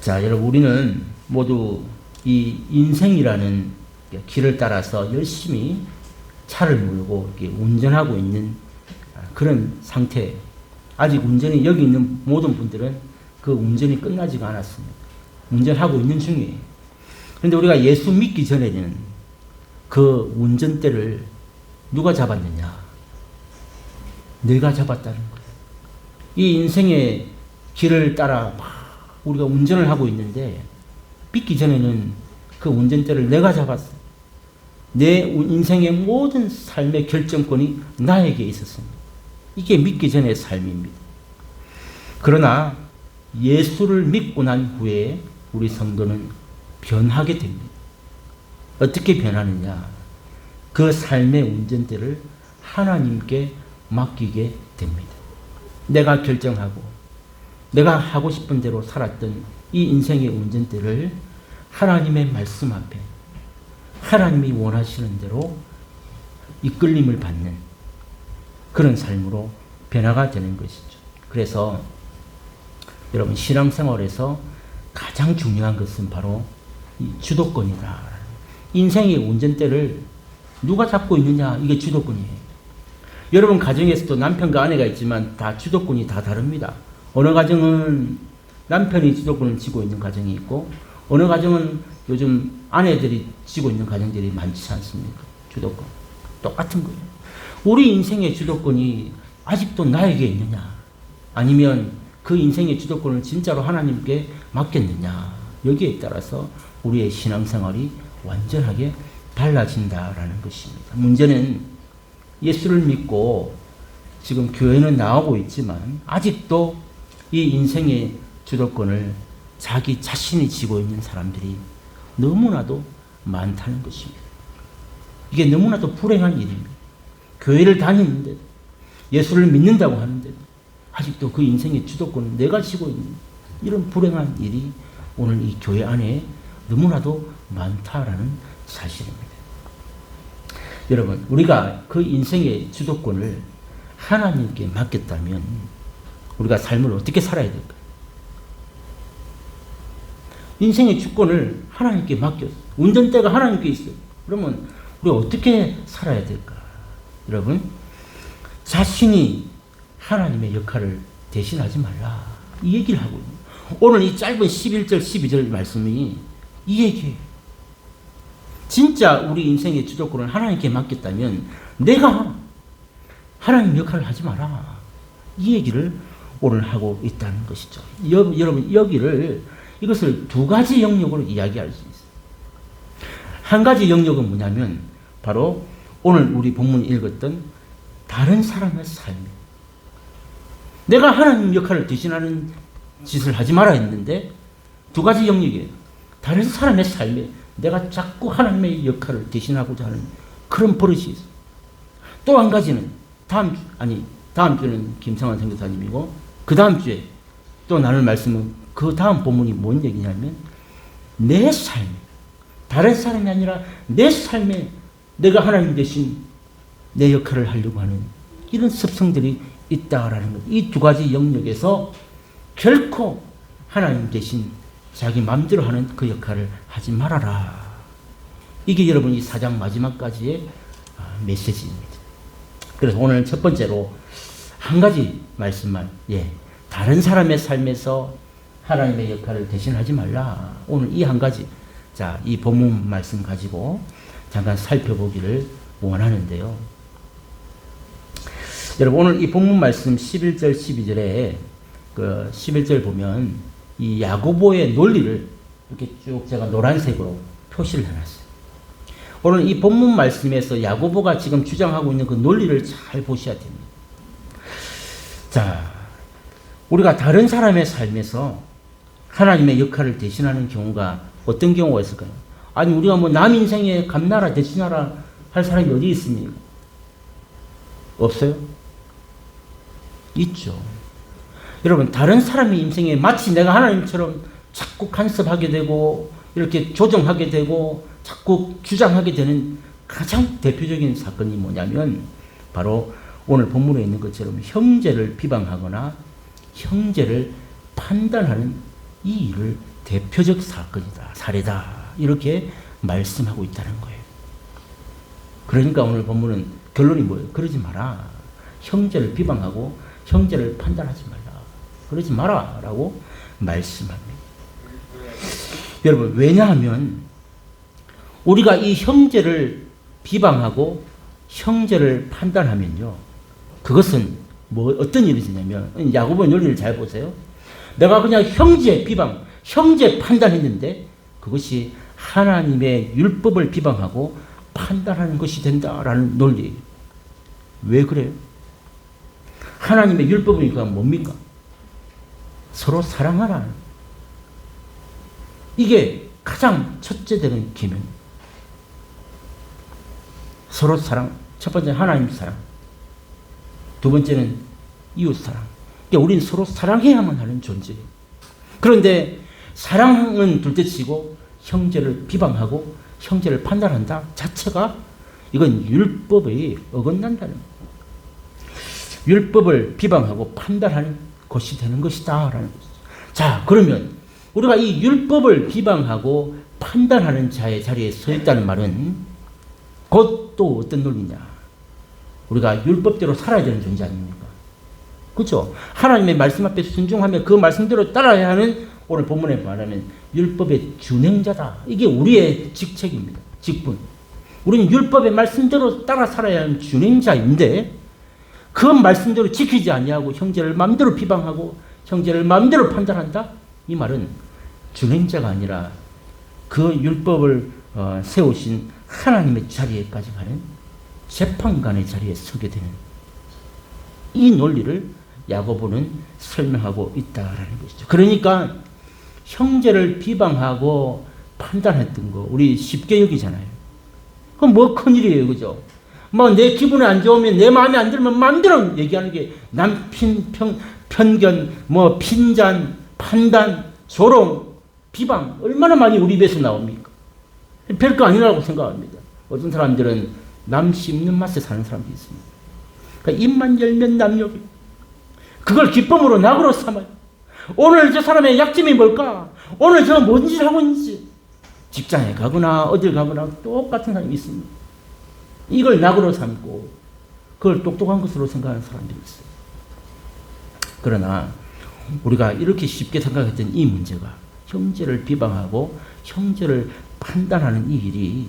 자, 여러분, 우리는 모두 이 인생이라는 길을 따라서 열심히 차를 몰고 이렇게 운전하고 있는 그런 상태. 아직 운전이 여기 있는 모든 분들은 그 운전이 끝나지가 않았습니다. 운전하고 있는 중이에요. 그런데 우리가 예수 믿기 전에는 그 운전대를 누가 잡았느냐? 내가 잡았다는 거예요. 이 인생의 길을 따라 막 우리가 운전을 하고 있는데 믿기 전에는 그 운전대를 내가 잡았어. 내 인생의 모든 삶의 결정권이 나에게 있었습니다. 이게 믿기 전의 삶입니다. 그러나 예수를 믿고 난 후에 우리 성도는 변하게 됩니다. 어떻게 변하느냐? 그 삶의 운전대를 하나님께 맡기게 됩니다. 내가 결정하고 내가 하고 싶은 대로 살았던 이 인생의 운전대를 하나님의 말씀 앞에 하나님이 원하시는 대로 이끌림을 받는 그런 삶으로 변화가 되는 것이죠. 그래서 여러분, 신앙생활에서 가장 중요한 것은 바로 이 주도권이다. 인생의 운전대를 누가 잡고 있느냐, 이게 주도권이에요. 여러분 가정에서도 남편과 아내가 있지만 다 주도권이 다 다릅니다. 어느 가정은 남편이 주도권을 쥐고 있는 가정이 있고 어느 가정은 요즘 아내들이 쥐고 있는 가정들이 많지 않습니까? 주도권. 똑같은 거예요. 우리 인생의 주도권이 아직도 나에게 있느냐? 아니면 그 인생의 주도권을 진짜로 하나님께 맡겼느냐? 여기에 따라서 우리의 신앙생활이 완전하게 달라진다라는 것입니다. 문제는 예수를 믿고 지금 교회는 나오고 있지만 아직도 이 인생의 주도권을 자기 자신이 쥐고 있는 사람들이 너무나도 많다는 것입니다. 이게 너무나도 불행한 일입니다. 교회를 다니는데 예수를 믿는다고 하는데 아직도 그 인생의 주도권을 내가 쥐고 있는 이런 불행한 일이 오늘 이 교회 안에 너무나도 많다라는 사실입니다. 여러분, 우리가 그 인생의 주도권을 하나님께 맡겼다면 우리가 삶을 어떻게 살아야 될까요? 인생의 주권을 하나님께 맡겼어. 운전대가 하나님께 있어요. 그러면 우리가 어떻게 살아야 될까? 여러분, 자신이 하나님의 역할을 대신하지 말라. 이 얘기를 하고 있는 오늘 이 짧은 11절, 12절 말씀이 이 얘기예요. 진짜 우리 인생의 주도권을 하나님께 맡겼다면 내가 하나님 역할을 하지 마라. 이 얘기를 오늘 하고 있다는 것이죠. 여러분, 이것을 두 가지 영역으로 이야기할 수 있어요. 한 가지 영역은 뭐냐면 바로 오늘 우리 본문이 읽었던 다른 사람의 삶. 내가 하나님 역할을 대신하는 짓을 하지 마라 했는데 두 가지 영역이에요. 다른 사람의 삶에 내가 자꾸 하나님의 역할을 대신하고자 하는 그런 버릇이 있어요. 또 한 가지는 다음 주는 김성환 선교사님이고 그 다음 주에 또 나눌 말씀은 그 다음 본문이 뭔 얘기냐면 내 삶, 다른 사람이 아니라 내 삶에 내가 하나님 대신 내 역할을 하려고 하는 이런 습성들이 있다라는 것. 이 두 가지 영역에서 결코 하나님 대신 자기 마음대로 하는 그 역할을 하지 말아라. 이게 여러분 이 4장 마지막까지의 메시지입니다. 그래서 오늘 첫 번째로 한 가지 말씀만, 다른 사람의 삶에서 하나님의 역할을 대신하지 말라. 오늘 이 한 가지, 자, 이 본문 말씀 가지고 잠깐 살펴보기를 원하는데요. 여러분, 오늘 이 본문 말씀 11절, 12절에 그 11절 보면 이 야고보의 논리를 이렇게 쭉 제가 노란색으로 표시를 해놨어요. 오늘 이 본문 말씀에서 야고보가 지금 주장하고 있는 그 논리를 잘 보셔야 됩니다. 자, 우리가 다른 사람의 삶에서 하나님의 역할을 대신하는 경우가 어떤 경우가 있을까요? 아니, 우리가 뭐 남 인생에 감나라 대신하라 할 사람이 어디 있습니까? 없어요? 있죠. 여러분, 다른 사람의 인생에 마치 내가 하나님처럼 자꾸 간섭하게 되고 이렇게 조정하게 되고 자꾸 주장하게 되는 가장 대표적인 사건이 뭐냐면 바로 오늘 본문에 있는 것처럼 형제를 비방하거나 형제를 판단하는 이 일을 대표적 사건이다, 사례다, 이렇게 말씀하고 있다는 거예요. 그러니까 오늘 본문은 결론이 뭐예요? 그러지 마라. 형제를 비방하고 형제를 판단하지 말라. 그러지 마라 라고 말씀합니다. 여러분, 왜냐하면 우리가 이 형제를 비방하고 형제를 판단하면요, 그것은 어떤 일이 있냐면, 야고보의 논리를 잘 보세요. 내가 그냥 형제 비방, 형제 판단했는데 그것이 하나님의 율법을 비방하고 판단하는 것이 된다라는 논리. 왜 그래요? 하나님의 율법이니까 뭡니까? 서로 사랑하라. 이게 가장 첫째 되는 계명. 서로 사랑. 첫 번째는 하나님 사랑. 두 번째는 이웃 사랑. 그러니까 우리는 서로 사랑해야만 하는 존재예요. 그런데 사랑은 둘째치고 형제를 비방하고 형제를 판단한다 자체가 이건 율법에 어긋난다는 거예요. 율법을 비방하고 판단하는 것이 되는 것이다 라는 것이죠. 자, 그러면 우리가 이 율법을 비방하고 판단하는 자의 자리에 서 있다는 말은 곧 또 어떤 논리냐? 우리가 율법대로 살아야 되는 존재 아닙니까? 그렇죠? 하나님의 말씀 앞에 순종하며 그 말씀대로 따라야 하는, 오늘 본문에 말하면 율법의 준행자다. 이게 우리의 직책입니다. 직분. 우리는 율법의 말씀대로 따라 살아야 하는 준행자인데 그 말씀대로 지키지 아니하고 형제를 마음대로 비방하고 형제를 마음대로 판단한다? 이 말은 준행자가 아니라 그 율법을 세우신 하나님의 자리에까지 가는 재판관의 자리에 서게 되는 이 논리를 야고보는 설명하고 있다라는 것이죠. 그러니까 형제를 비방하고 판단했던 거 우리 쉽게 여기잖아요. 그건 뭐 큰일이에요, 그죠? 뭐 내 기분이 안 좋으면, 내 마음에 안 들면 마음대로 얘기하는 게 편견, 뭐 핀잔, 판단, 조롱, 비방 얼마나 많이 우리 입에서 나옵니까? 별거 아니라고 생각합니다. 어떤 사람들은 남 씹는 맛에 사는 사람도 있습니다. 그러니까 입만 열면 남 욕이. 그걸 기쁨으로 낙으로 삼아요. 오늘 저 사람의 약점이 뭘까? 오늘 저 뭔 짓을 하고 있는지. 직장에 가거나 어딜 가거나 똑같은 사람이 있습니다. 이걸 낙으로 삼고 그걸 똑똑한 것으로 생각하는 사람들이 있어요. 그러나 우리가 이렇게 쉽게 생각했던 이 문제가 형제를 비방하고 형제를 판단하는 이 일이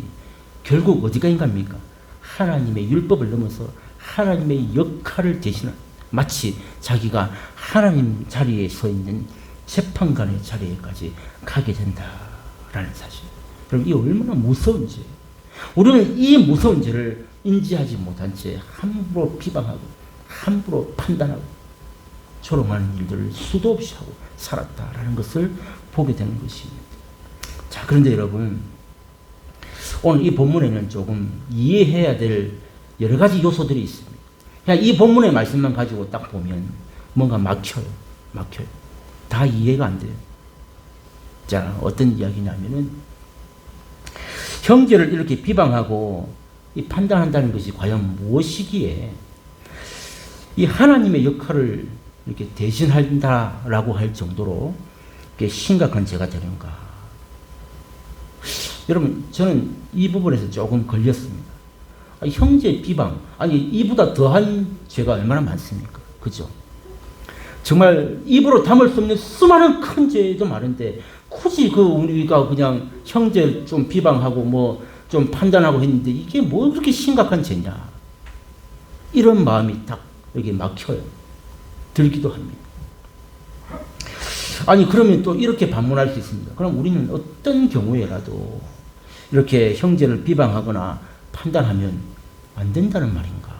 결국 어디가 인갑니까? 하나님의 율법을 넘어서 하나님의 역할을 대신한, 마치 자기가 하나님 자리에 서 있는 재판관의 자리에까지 가게 된다라는 사실. 여러분, 이 얼마나 무서운 죄예요. 우리는 이 무서운 죄를 인지하지 못한 채 함부로 비방하고 함부로 판단하고 조롱하는 일들을 수도 없이 하고 살았다라는 것을 보게 되는 것입니다. 자, 그런데 여러분, 오늘 이 본문에는 조금 이해해야 될 여러 가지 요소들이 있습니다. 그냥 이 본문의 말씀만 가지고 딱 보면 뭔가 막혀요. 다 이해가 안 돼요. 자, 어떤 이야기냐면은 형제를 이렇게 비방하고 판단한다는 것이 과연 무엇이기에 이 하나님의 역할을 이렇게 대신한다라고 할 정도로 심각한 죄가 되는가? 여러분, 저는 이 부분에서 조금 걸렸습니다. 형제 비방, 아니 이보다 더한 죄가 얼마나 많습니까? 그죠? 정말 입으로 담을 수 없는 수많은 큰 죄도 많은데 굳이 우리가 그냥 형제 좀 비방하고 뭐 좀 판단하고 했는데 이게 뭐 그렇게 심각한 죄냐? 이런 마음이 딱 여기 막혀요. 들기도 합니다. 아니, 그러면 또 이렇게 반문할 수 있습니다. 그럼 우리는 어떤 경우에라도 이렇게 형제를 비방하거나 판단하면 안 된다는 말인가?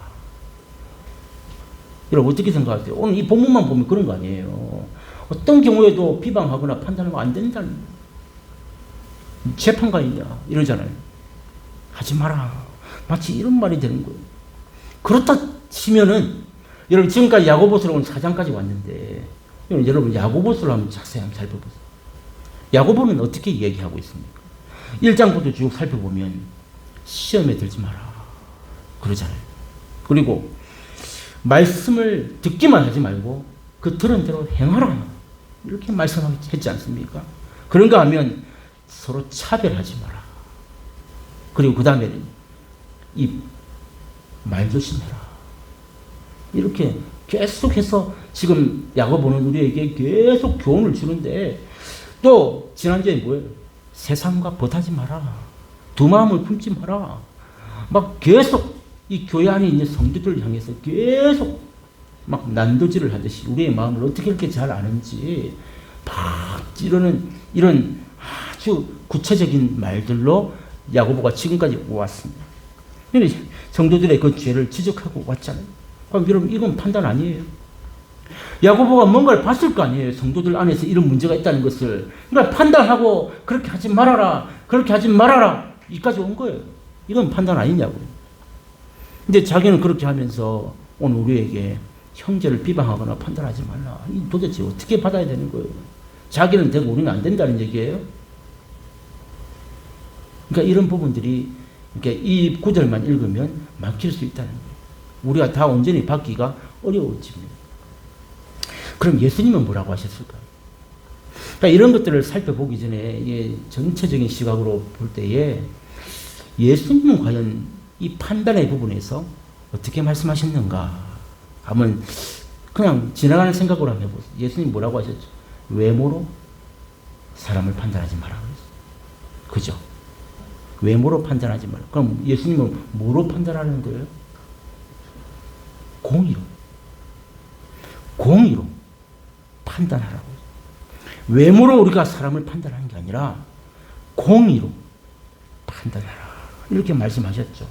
여러분, 어떻게 생각하세요? 오늘 이 본문만 보면 그런 거 아니에요. 어떤 경우에도 비방하거나 판단하면 안 된다는, 재판관이냐 이러잖아요. 하지 마라. 마치 이런 말이 되는 거예요. 그렇다 치면은, 여러분, 지금까지 야고보서로 오늘 4장까지 왔는데 여러분 야고보서를 한번 자세히 한번 살펴보세요. 야고보는 어떻게 이야기하고 있습니까? 1장부터 쭉 살펴보면 시험에 들지 마라 그러잖아요. 그리고 말씀을 듣기만 하지 말고 그 들은 대로 행하라 이렇게 말씀했지 않습니까? 그런가 하면 서로 차별하지 마라. 그리고 그 다음에는 이 말 조심해라. 이렇게 계속해서 지금 야고보는 우리에게 계속 교훈을 주는데, 또 지난주에 뭐예요? 세상과 벗하지 마라. 두 마음을 품지 마라. 막 계속 이 교회 안에 있는 성도들을 향해서 계속 막 난도질을 하듯이 우리의 마음을 어떻게 이렇게 잘 아는지 막 이러는 이런 아주 구체적인 말들로 야고보가 지금까지 왔습니다. 성도들의 그 죄를 지적하고 왔잖아요. 그럼 여러분, 이건 판단 아니에요. 야고보가 뭔가를 봤을 거 아니에요. 성도들 안에서 이런 문제가 있다는 것을. 그러니까 판단하고 그렇게 하지 말아라, 그렇게 하지 말아라, 이까지 온 거예요. 이건 판단 아니냐고요. 근데 자기는 그렇게 하면서 오늘 우리에게 형제를 비방하거나 판단하지 말라. 이 도대체 어떻게 받아야 되는 거예요? 자기는 되고 우리는 안 된다는 얘기예요. 그러니까 이런 부분들이 이렇게 이 구절만 읽으면 막힐 수 있다는 거예요. 우리가 다 온전히 받기가 어려워집니다. 그럼 예수님은 뭐라고 하셨을까요? 그러니까 이런 것들을 살펴보기 전에 전체적인 시각으로 볼 때에 예수님은 과연 이 판단의 부분에서 어떻게 말씀하셨는가 하면 그냥 지나가는 생각으로 한번 해보세요. 예수님 뭐라고 하셨죠? 외모로 사람을 판단하지 마라 그랬어요. 그죠? 외모로 판단하지 마라. 그럼 예수님은 뭐로 판단하는 거예요? 공의로. 공의로 판단하라고. 외모로 우리가 사람을 판단하는 게 아니라 공의로 판단하라. 이렇게 말씀하셨죠.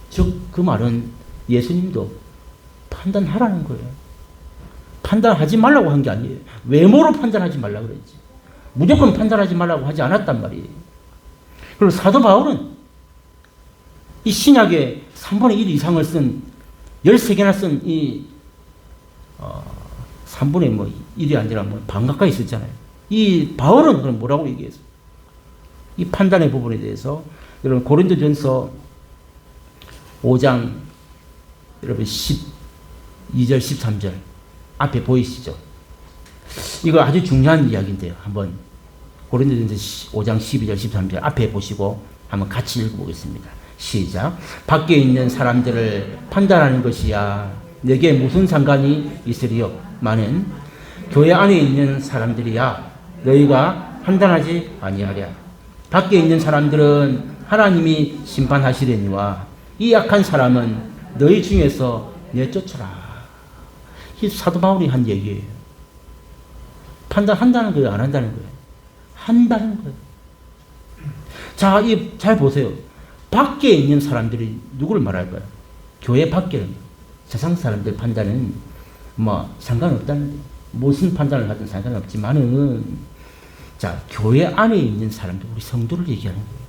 즉, 그 말은 예수님도 판단하라는 거예요. 판단하지 말라고 한 게 아니에요. 외모로 판단하지 말라고 그랬지. 무조건 판단하지 말라고 하지 않았단 말이에요. 그리고 사도 바울은 이 신약의 3분의 1 이상을 쓴 13개나 쓴 이 3분의 1이 아니라 반 가까이 썼잖아요. 이 바울은 그럼 뭐라고 얘기했어요? 이 판단의 부분에 대해서 여러분 고린도전서 5장 여러분 12절 13절 앞에 보이시죠? 이거 아주 중요한 이야기인데요. 한번 고린도전서 5장 12절 13절 앞에 보시고 한번 같이 읽어보겠습니다. 시작. 밖에 있는 사람들을 판단하는 것이야 내게 무슨 상관이 있으리요? 많은 교회 안에 있는 사람들이야 너희가 판단하지 아니하랴. 밖에 있는 사람들은 하나님이 심판하시려니와 이 약한 사람은 너희 중에서 내쫓으라. 이 사도 바울이 한 얘기예요. 판단한다는 거예요? 안 한다는 거예요? 한다는 거예요. 자, 잘 보세요. 밖에 있는 사람들이 누구를 말할까요? 교회 밖에는 세상 사람들 판단은 상관없다는 거예요. 무슨 판단을 하든 상관없지만은, 자, 교회 안에 있는 사람들, 우리 성도를 얘기하는 거예요.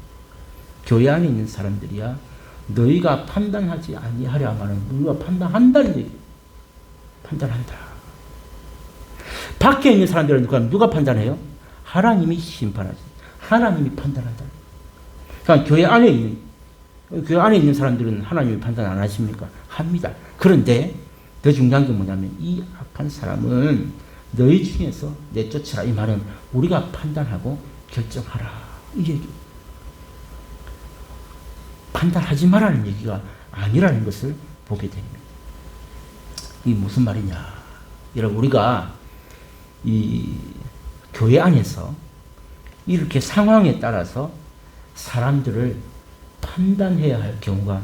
교회 안에 있는 사람들이야 너희가 판단하지 아니하랴마는 너희가 판단한다는 얘기예요. 판단한다. 밖에 있는 사람들은 누가 판단해요? 하나님이 심판하지. 하나님이 판단한다. 그러니까 교회 안에 있는 사람들은 하나님이 판단 안 하십니까? 합니다. 그런데 더 중요한 게 뭐냐면 이 악한 사람은 너희 중에서 내쫓으라. 이 말은 우리가 판단하고 결정하라. 이 얘기. 판단하지 말라는 얘기가 아니라는 것을 보게 됩니다. 이게 무슨 말이냐. 여러분, 우리가 이 교회 안에서 이렇게 상황에 따라서 사람들을 판단해야 할 경우가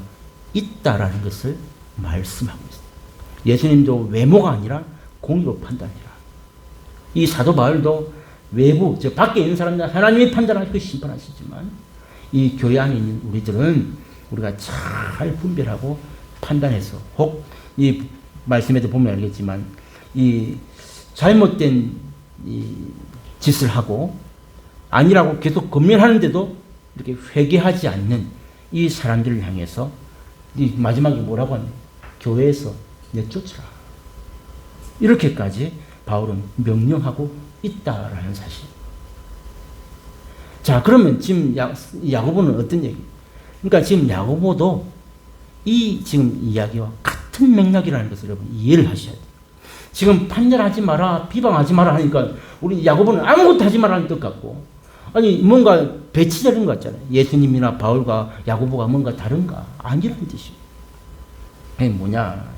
있다라는 것을 말씀하고 있습니다. 예수님도 외모가 아니라 공의로 판단해라. 이 사도 바울도 외부, 즉 밖에 있는 사람들 하나님이 판단하시고 심판하시지만 이 교회 안에 있는 우리들은 우리가 잘 분별하고 판단해서 혹 이 말씀에도 보면 알겠지만 이 잘못된 이 짓을 하고 아니라고 계속 권면하는데도 이렇게 회개하지 않는 이 사람들을 향해서 이 마지막에 뭐라고 하냐? 교회에서 내쫓으라. 이렇게까지 바울은 명령하고 있다라는 사실. 자, 그러면 지금 야고보는 어떤 얘기? 그러니까 지금 야고보도 이 지금 이야기와 같은 맥락이라는 것을 여러분 이해를 하셔야 돼요. 지금 판단하지 마라, 비방하지 마라 하니까 우리 야고보는 아무것도 하지 말라는 뜻 같고, 아니 뭔가 배치되는 것 같잖아요. 예수님이나 바울과 야고보가 뭔가 다른가? 아니라는 뜻이에요. 그게 뭐냐?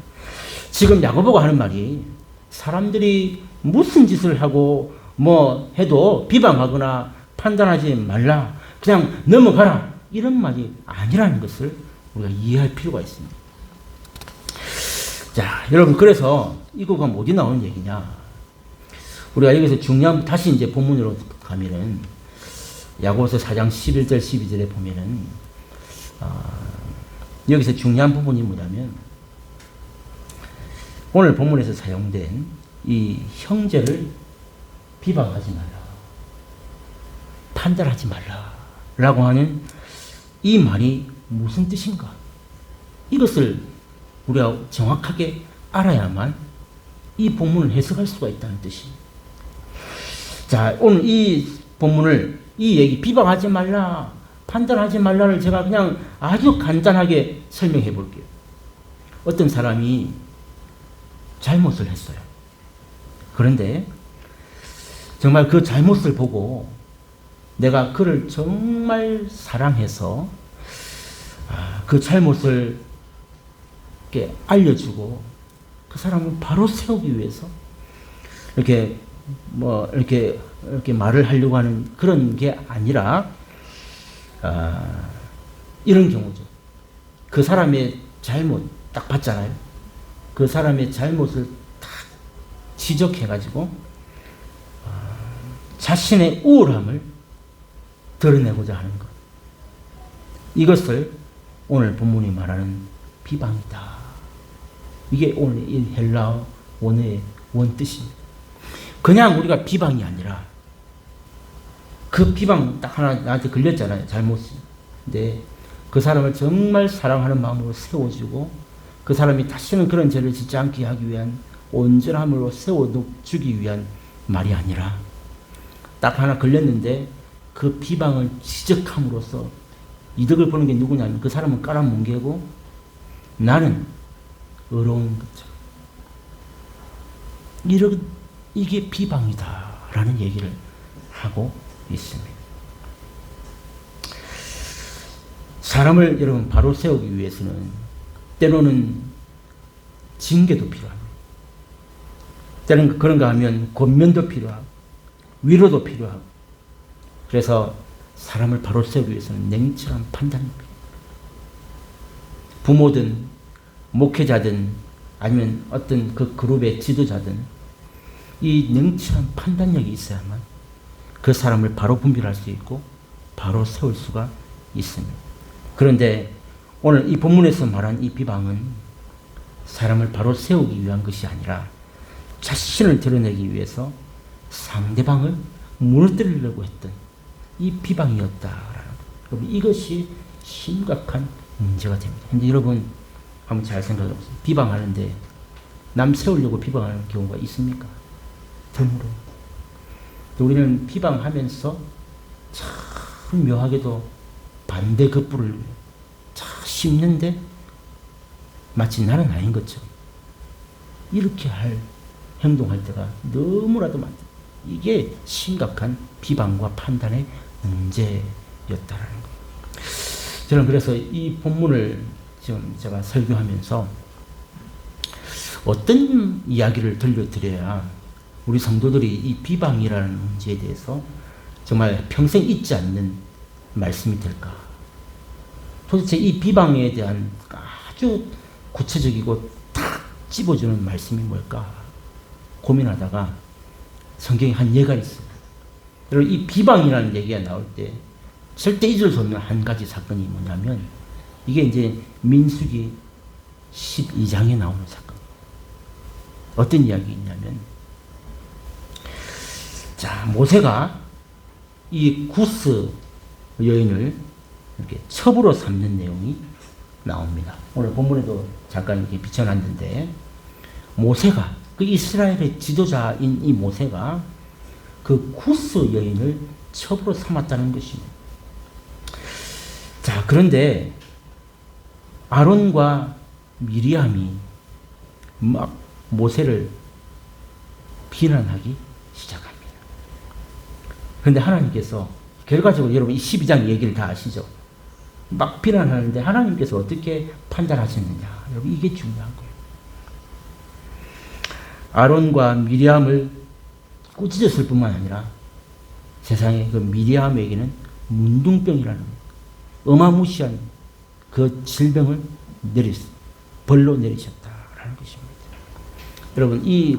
지금 야고보가 하는 말이 사람들이 무슨 짓을 하고 뭐 해도 비방하거나 판단하지 말라. 그냥 넘어가라. 이런 말이 아니라는 것을 우리가 이해할 필요가 있습니다. 자, 여러분, 그래서 이거가 어디 나오는 얘기냐? 우리가 여기서 중요한, 다시 이제 본문으로 가면은, 야고보서 4장 11절, 12절에 보면은, 여기서 중요한 부분이 뭐냐면, 오늘 본문에서 사용된 이 형제를 비방하지 말라. 판단하지 말라. 라고 하는 이 말이 무슨 뜻인가? 이것을 우리가 정확하게 알아야만 이 본문을 해석할 수가 있다는 뜻입니다. 자, 오늘 이 본문을, 이 얘기, 비방하지 말라, 판단하지 말라를 제가 그냥 아주 간단하게 설명해 볼게요. 어떤 사람이 잘못을 했어요. 그런데 정말 그 잘못을 보고 내가 그를 정말 사랑해서 그 잘못을 이렇게 알려주고 그 사람을 바로 세우기 위해서 이렇게 이렇게 말을 하려고 하는 그런 게 아니라 이런 경우죠. 그 사람의 잘못 딱 봤잖아요. 그 사람의 잘못을 딱 지적해가지고 자신의 우울함을 드러내고자 하는 것. 이것을 오늘 본문이 말하는 비방이다. 이게 오늘 이 헬라어 원어의 원뜻입니다. 그냥 우리가 비방이 아니라 그 비방 딱 하나 나한테 걸렸잖아요. 잘못이. 근데 그 사람을 정말 사랑하는 마음으로 세워주고 그 사람이 다시는 그런 죄를 짓지 않게 하기 위한 온전함으로 세워주기 위한 말이 아니라 딱 하나 걸렸는데 그 비방을 지적함으로써 이득을 보는 게 누구냐면 그 사람은 깔아뭉개고 나는 의로운 거죠. 이게 비방이다라는 얘기를 하고 있습니다. 사람을 여러분 바로 세우기 위해서는 때로는 징계도 필요합니다. 때로는 그런가 하면 권면도 필요하고 위로도 필요하고 그래서 사람을 바로 세우기 위해서는 냉철한 판단이 필요합니다. 부모든 목회자든 아니면 어떤 그 그룹의 지도자든 이 냉철한 판단력이 있어야만 그 사람을 바로 분별할 수 있고 바로 세울 수가 있습니다. 그런데 오늘 이 본문에서 말한 이 비방은 사람을 바로 세우기 위한 것이 아니라 자신을 드러내기 위해서 상대방을 무너뜨리려고 했던 이 비방이었다라는 것. 이것이 심각한 문제가 됩니다. 근데 여러분 한번 잘 생각해 보세요. 비방하는데 남 세우려고 비방하는 경우가 있습니까? 드물어. 우리는 비방하면서 참 묘하게도 반대급부를 참 씹는데 마치 나는 아닌 것처럼 이렇게 행동할 때가 너무나도 많다. 이게 심각한 비방과 판단의 문제였다라는 거예요. 저는 그래서 이 본문을 지금 제가 설교하면서 어떤 이야기를 들려드려야 우리 성도들이 이 비방이라는 문제에 대해서 정말 평생 잊지 않는 말씀이 될까? 도대체 이 비방에 대한 아주 구체적이고 탁 집어주는 말씀이 뭘까? 고민하다가 성경에 한 예가 있어요. 여러분, 이 비방이라는 얘기가 나올 때 절대 잊을 수 없는 한 가지 사건이 뭐냐면 이게 이제 민수기 12장에 나오는 사건. 어떤 이야기냐면 자, 모세가 이 구스 여인을 이렇게 첩으로 삼는 내용이 나옵니다. 오늘 본문에도 잠깐 이렇게 비춰놨는데 모세가 그 이스라엘의 지도자인 이 모세가 그 구스 여인을 첩으로 삼았다는 것입니다. 자, 그런데 아론과 미리암이 막 모세를 비난하기 시작합니다. 그런데 하나님께서 결과적으로 여러분 이 12장 얘기를 다 아시죠? 막 비난하는데 하나님께서 어떻게 판단하셨느냐. 여러분 이게 중요한 거예요. 아론과 미리암을 꾸짖었을 뿐만 아니라 세상에 그 미리암에게는 문둥병이라는 어마무시한 그 질병을 벌로 내리셨다라는 것입니다. 여러분 이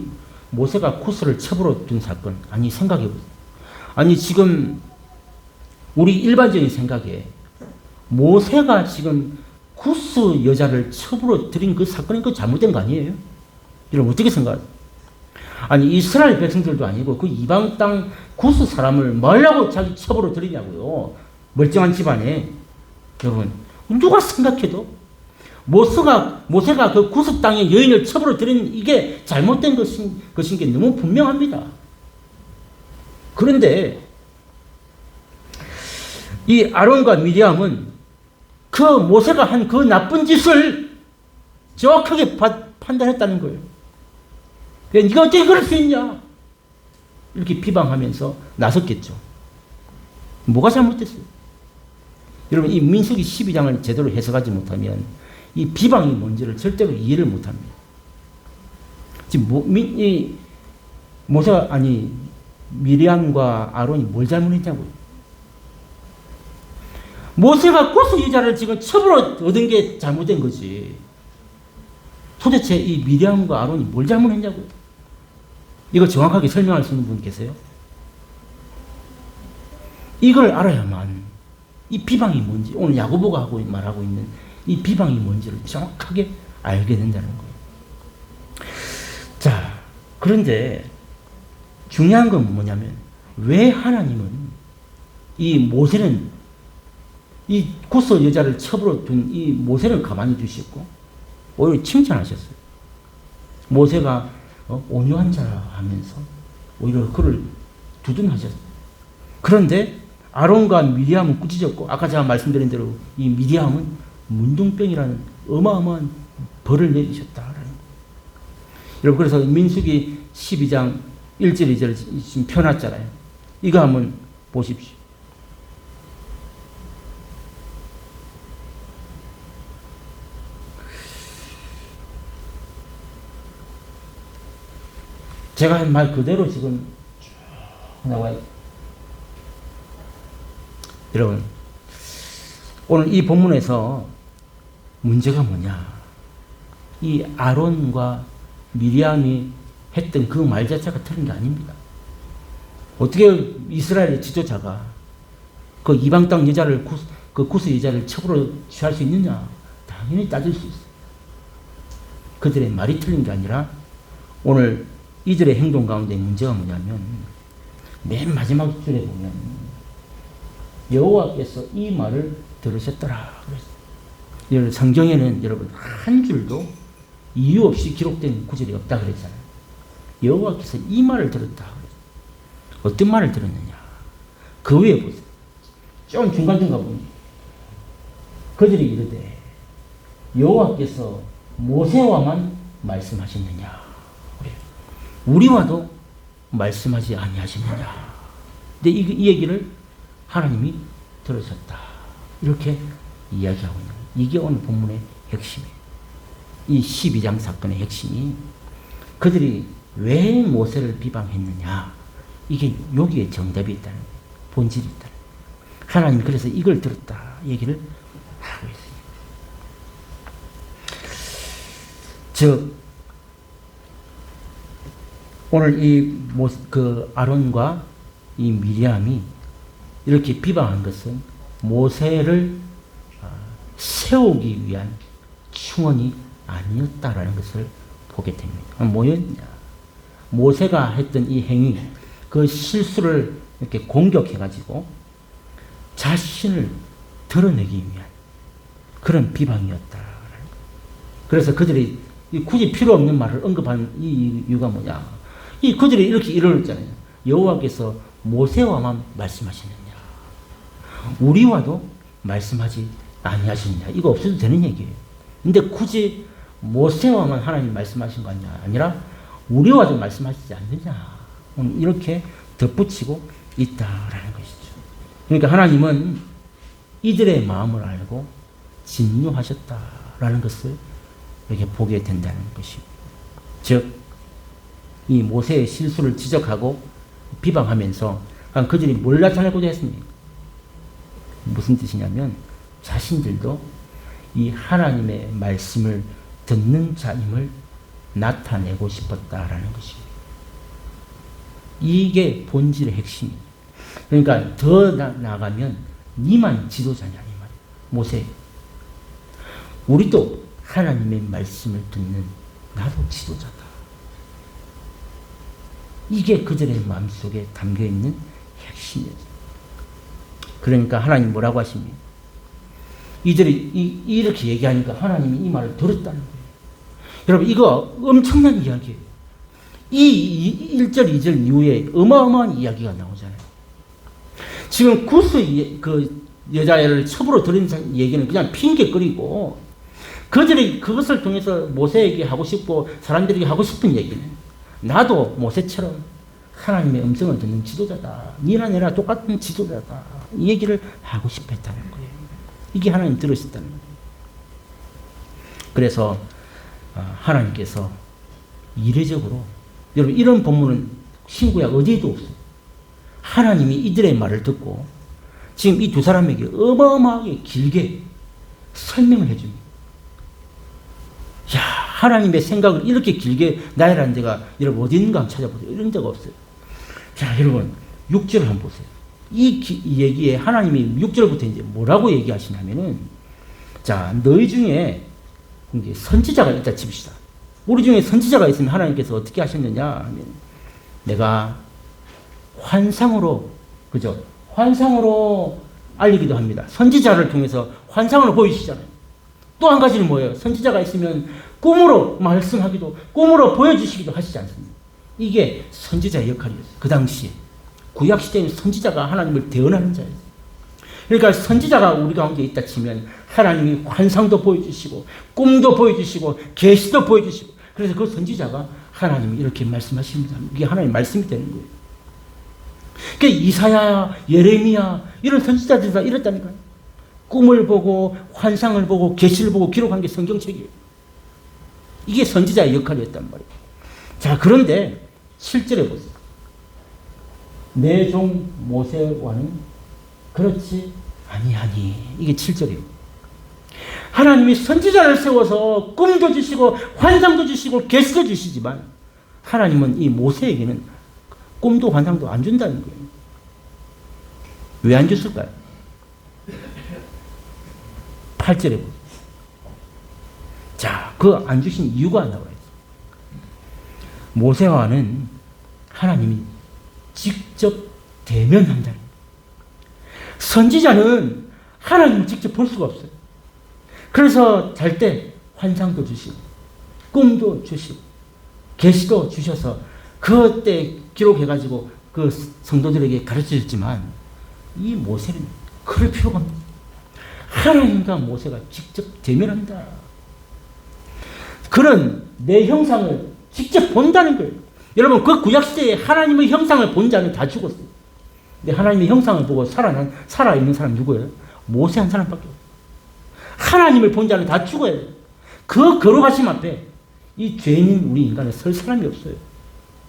모세가 구스를 첩으로 둔 사건, 아니 생각해 보세요. 아니 지금 우리 일반적인 생각에 모세가 지금 구스 여자를 첩으로 들인 그 사건이 그 잘못된 거 아니에요? 여러분 어떻게 생각하세요? 아니 이스라엘 백성들도 아니고 그 이방 땅 구스 사람을 뭐라고 자기 첩으로 들이냐고요. 멀쩡한 집안에. 여러분 누가 생각해도 모세가 그 구스 땅의 여인을 첩으로 들인 이게 잘못된 것인 게 너무 분명합니다. 그런데 이 아론과 미리암은 그 모세가 한 그 나쁜 짓을 정확하게 판단했다는 거예요. 네가 어떻게 그럴 수 있냐? 이렇게 비방하면서 나섰겠죠. 뭐가 잘못됐어요? 여러분 이 민수기 12장을 제대로 해석하지 못하면 이 비방이 뭔지를 절대로 이해를 못합니다. 지금 이 모세가 아니 미리암과 아론이 뭘 잘못했냐고요? 모세가 구스 여자를 지금 첩으로 얻은 게 잘못된 거지. 도대체 이 미리암과 아론이 뭘 잘못했냐고요? 이거 정확하게 설명할 수 있는 분 계세요? 이걸 알아야만 이 비방이 뭔지, 오늘 야고보가 말하고 있는 이 비방이 뭔지를 정확하게 알게 된다는 거예요. 자, 그런데 중요한 건 뭐냐면 왜 하나님은 이 모세는 이 구스 여자를 첩으로 둔 이 모세를 가만히 두셨고 오히려 칭찬하셨어요. 모세가 온유한 자라 하면서 오히려 그를 두둔하셨어요. 그런데 아론과 미리암은 꾸짖었고 아까 제가 말씀드린 대로 이 미리암은 문둥병이라는 어마어마한 벌을 내리셨다라는 거예요. 여러분 그래서 민수기 12장 1절 2절 지금 펴놨잖아요. 이거 한번 보십시오. 제가 한 말 그대로 지금 나와요. 여러분 오늘 이 본문에서 문제가 뭐냐? 이 아론과 미리암이 했던 그 말 자체가 틀린 게 아닙니다. 어떻게 이스라엘의 지도자가 그 이방 땅 여자를 그 구스 여자를 첩으로 취할 수 있느냐? 당연히 따질 수 있어요. 그들의 말이 틀린 게 아니라 오늘 이들의 행동 가운데 문제가 뭐냐면 맨 마지막 줄에 보면 여호와께서 이 말을 들으셨더라 그랬어요. 성경에는 여러분 한 줄도 이유 없이 기록된 구절이 없다 그랬잖아요. 여호와께서 이 말을 들었다 그랬어요. 어떤 말을 들었느냐? 그 위에 보세요. 좀 중간중간 보면 그들이 이르되 여호와께서 모세와만 말씀하셨느냐? 우리와도 말씀하지 아니하시느냐. 근데 이 얘기를 하나님이 들으셨다. 이렇게 이야기하고 있는 거예요. 이게 오늘 본문의 핵심이에요. 이 12장 사건의 핵심이 그들이 왜 모세를 비방했느냐. 이게 여기에 정답이 있다는 거예요. 본질이 있다는 거예요. 하나님이 그래서 이걸 들었다. 얘기를 하고 있어요. 즉 오늘 그 아론과 이 미리암이 이렇게 비방한 것은 모세를 세우기 위한 충언이 아니었다라는 것을 보게 됩니다. 뭐였냐? 모세가 했던 이 행위, 그 실수를 이렇게 공격해가지고 자신을 드러내기 위한 그런 비방이었다. 그래서 그들이 굳이 필요 없는 말을 언급한 이 이유가 뭐냐? 그들이 이렇게 이르렀잖아요. 여호와께서 모세와만 말씀하시느냐? 우리와도 말씀하지 아니하시느냐? 이거 없어도 되는 얘기예요. 근데 굳이 모세와만 하나님 말씀하신 거 아니라 우리와도 말씀하시지 않느냐? 이렇게 덧붙이고 있다라는 것이죠. 그러니까 하나님은 이들의 마음을 알고 진노하셨다라는 것을 이렇게 보게 된다는 것입니다. 즉, 이 모세의 실수를 지적하고 비방하면서 그들이 뭘 나타내고자 했습니까? 무슨 뜻이냐면 자신들도 이 하나님의 말씀을 듣는 자임을 나타내고 싶었다라는 것입니다. 이게 본질의 핵심이에요. 그러니까 더 나아가면 니만 지도자냐 이 말이에요. 모세. 우리도 하나님의 말씀을 듣는 나도 지도자다. 이게 그들의 마음속에 담겨있는 핵심이에요. 그러니까 하나님 뭐라고 하십니까? 이들이 이렇게 얘기하니까 하나님이 이 말을 들었다는 거예요. 여러분, 이거 엄청난 이야기예요. 이 1절, 2절 이후에 어마어마한 이야기가 나오잖아요. 지금 구스 그 여자애를 첩으로 들인 얘기는 그냥 핑계거리고, 그들이 그것을 통해서 모세에게 하고 싶고 사람들에게 하고 싶은 얘기는 나도 모세처럼 하나님의 음성을 듣는 지도자다. 니나 내나 똑같은 지도자다. 이 얘기를 하고 싶어 했다는 거예요. 이게 하나님 들으셨다는 거예요. 그래서 하나님께서 이례적으로, 여러분 이런 본문은 신구약 어디에도 없어요. 하나님이 이들의 말을 듣고 지금 이 두 사람에게 어마어마하게 길게 설명을 해줍니다. 야, 하나님의 생각을 이렇게 길게 나열한 데가 여러분 어디 있는가 한번 찾아보세요. 이런 데가 없어요. 자, 여러분 6절을 한번 보세요. 이 얘기에 하나님이 6절부터 이제 뭐라고 얘기하시냐면은, 자, 너희 중에 이제 선지자가 있다 칩시다. 우리 중에 선지자가 있으면 하나님께서 어떻게 하셨느냐 하면, 내가 환상으로, 그죠? 환상으로 알리기도 합니다. 선지자를 통해서 환상을 보이시잖아요. 또 한 가지는 뭐예요? 선지자가 있으면 꿈으로 말씀하기도, 꿈으로 보여주시기도 하시지 않습니까? 이게 선지자의 역할이었어요. 그 당시에. 구약시대에는 선지자가 하나님을 대언하는 자였어요. 그러니까 선지자가 우리 가운데 있다 치면 하나님이 환상도 보여주시고 꿈도 보여주시고 계시도 보여주시고, 그래서 그 선지자가 하나님이 이렇게 말씀하십니다. 이게 하나님의 말씀이 되는 거예요. 그러니까 이사야, 예레미야 이런 선지자들이 다 이랬다니까요. 꿈을 보고 환상을 보고 계시를 보고 기록한 게 성경책이에요. 이게 선지자의 역할이었단 말이에요. 자, 그런데 7절에 보세요. 내 종 모세와는 그렇지 아니하니. 이게 7절이에요. 하나님이 선지자를 세워서 꿈도 주시고 환상도 주시고 계시도 주시지만 하나님은 이 모세에게는 꿈도 환상도 안 준다는 거예요. 왜 안 줬을까요? 8절에 보세요. 자, 그 안 주신 이유가 나와요. 모세와는 하나님이 직접 대면한다는 거예요. 선지자는 하나님을 직접 볼 수가 없어요. 그래서 잘 때 환상도 주시고 꿈도 주시고 계시도 주셔서 그때 기록해가지고 그 성도들에게 가르쳐줬지만, 이 모세는 그럴 필요가 없는 거예요. 하나님과 모세가 직접 대면한다. 그런 내 형상을 직접 본다는 거예요. 여러분, 그 구약시대에 하나님의 형상을 본 자는 다 죽었어요. 근데 하나님의 형상을 보고 살아있는 사람 누구예요? 모세 한 사람밖에 없어요. 하나님을 본 자는 다 죽어야 돼요. 그 거룩하심 앞에 이 죄인인 우리 인간은 설 사람이 없어요.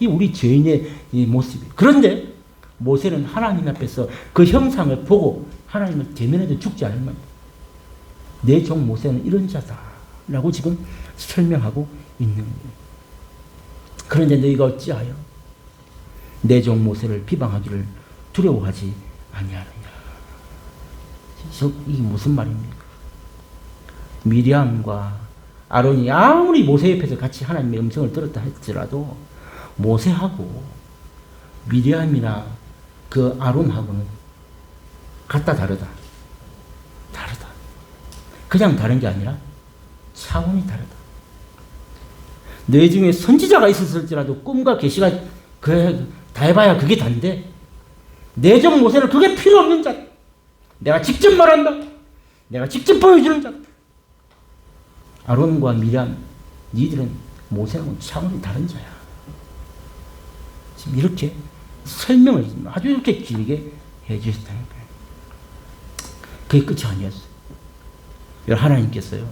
이 우리 죄인의 이 모습이. 그런데 모세는 하나님 앞에서 그 형상을 보고 하나님을 대면해도 죽지 않을 만큼 내 종 모세는 이런 자다라고 지금 설명하고 있는 거예요. 그런데 너희가 어찌하여 내 종 모세를 비방하기를 두려워하지 아니하느냐. 이게 무슨 말입니까? 미리암과 아론이 아무리 모세 옆에서 같이 하나님의 음성을 들었다 할지라도 모세하고 미리암이나 그 아론하고는 같다 다르다. 다르다. 그냥 다른 게 아니라 차원이 다르다. 너희 중에 선지자가 있었을지라도 꿈과 계시가 다 해봐야 그게 단데, 내 종 모세는 그게 필요 없는 자. 내가 직접 말한다. 내가 직접 보여주는 자. 아론과 미리암, 니들은 모세하고는 차원이 다른 자야. 지금 이렇게 설명을 아주 이렇게 길게 해주셨다는 거예요. 그게 끝이 아니었어요. 하나님께서요,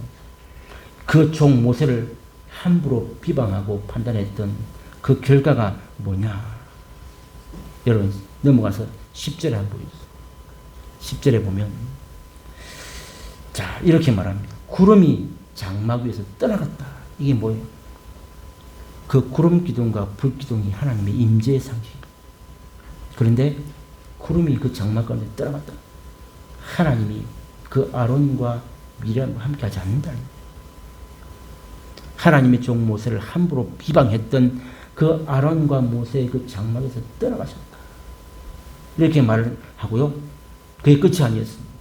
그 종 모세를 함부로 비방하고 판단했던 그 결과가 뭐냐. 여러분, 넘어가서 10절에 한번 보여주세요. 10절에 보면, 자, 이렇게 말합니다. 구름이 장막 위에서 떠나갔다. 이게 뭐예요? 그 구름 기둥과 불 기둥이 하나님의 임재의 상징. 그런데 구름이 그 장막 가운데 떠나갔다. 하나님이 그 아론과 미리암과 함께 하지 않는다는 거예요. 하나님의 종 모세를 함부로 비방했던 그 아론과 모세의 그 장막에서 떠나가셨다. 이렇게 말을 하고요. 그게 끝이 아니었습니다.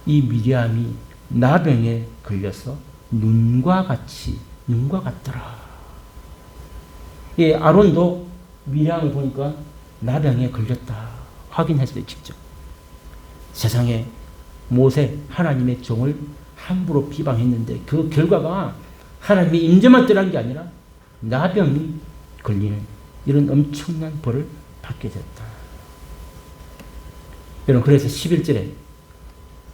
이 미리암이 나병에 걸려서 눈과 같더라. 예, 아론도 미리암을 보니까 나병에 걸렸다. 확인했어요, 직접. 세상에 모세, 하나님의 종을 함부로 비방했는데 그 결과가 하나님의 임재만 떠난 게 아니라 나병이 걸리는 이런 엄청난 벌을 받게 됐다. 여러분, 그래서 11절에